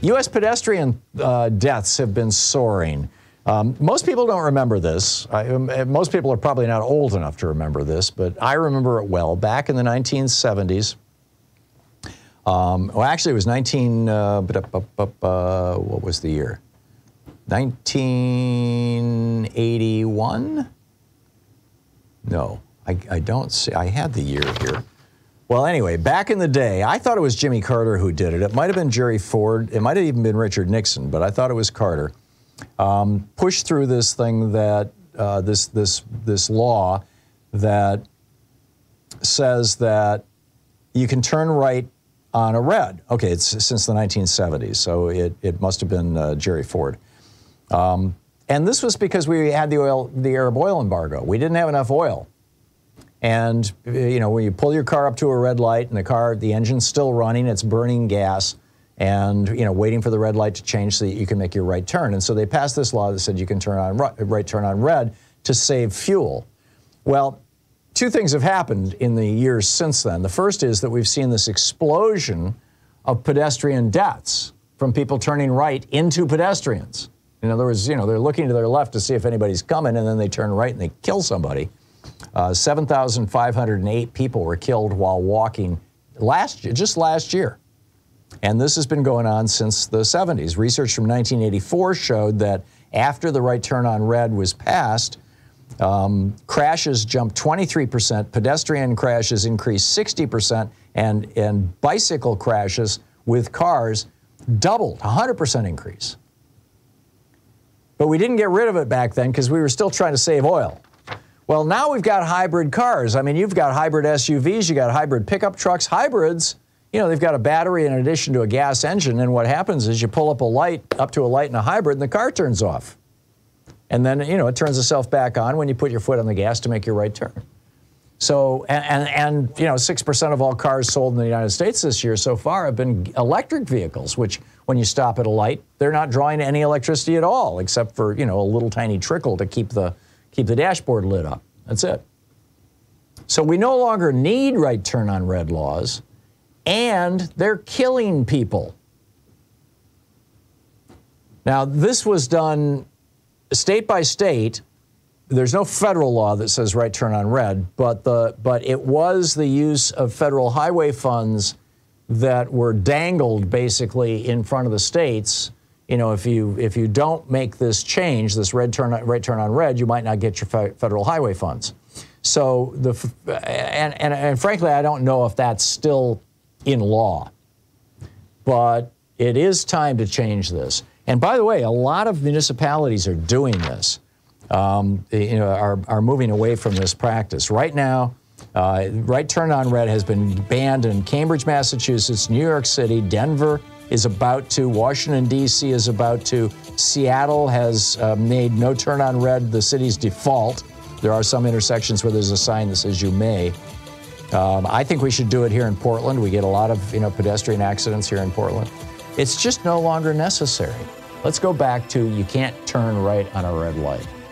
U.S. pedestrian deaths have been soaring. Most people don't remember this. Most people are probably not old enough to remember this, but I remember it well. Back in the 1970s, well, actually, it was what was the year? 1981? No, I don't see. I had the year here. Well, anyway, back in the day, I thought it was Jimmy Carter who did it. It might have been Jerry Ford. It might have even been Richard Nixon, but I thought it was Carter. Pushed through this thing that this law that says that you can turn right on a red. Okay, it's since the 1970s, so it must have been Jerry Ford. And this was because we had the Arab oil embargo. We didn't have enough oil. And, you know, when you pull your car up to a red light and the engine's still running, it's burning gas, and, you know, waiting for the red light to change so that you can make your right turn. And so they passed this law that said you can turn on right turn on red to save fuel. Well, two things have happened in the years since then. The first is that we've seen this explosion of pedestrian deaths from people turning right into pedestrians. In other words, you know, they're looking to their left to see if anybody's coming, and then they turn right and they kill somebody. 7,508 people were killed while walking just last year. And this has been going on since the 70s. Research from 1984 showed that after the right turn on red was passed, crashes jumped 23%, pedestrian crashes increased 60%, and bicycle crashes with cars doubled, 100% increase. But we didn't get rid of it back then because we were still trying to save oil. Well, now we've got hybrid cars. I mean, you've got hybrid SUVs, you got hybrid pickup trucks. Hybrids, you know, they've got a battery in addition to a gas engine, and what happens is you pull up to a light in a hybrid and the car turns off. And then, you know, it turns itself back on when you put your foot on the gas to make your right turn. So, and you know, 6% of all cars sold in the United States this year so far have been electric vehicles, which when you stop at a light, they're not drawing any electricity at all, except for, you know, a little tiny trickle to keep the dashboard lit up. That's it. So we no longer need right turn on red laws, and they're killing people. Now, this was done state by state. There's no federal law that says right turn on red, but it was the use of federal highway funds that were dangled basically in front of the states. You know, if you don't make this change, this right turn on red, you might not get your federal highway funds. So and frankly, I don't know if that's still in law, but it is time to change this. And by the way, a lot of municipalities are doing this. You know, are moving away from this practice right now. Right turn on red has been banned in Cambridge, Massachusetts, New York City, Denver is about to, Washington, D.C. is about to, Seattle has made no turn on red the city's default. There are some intersections where there's a sign that says you may. I think we should do it here in Portland. We get a lot of, you know, pedestrian accidents here in Portland. It's just no longer necessary. Let's go back to you can't turn right on a red light.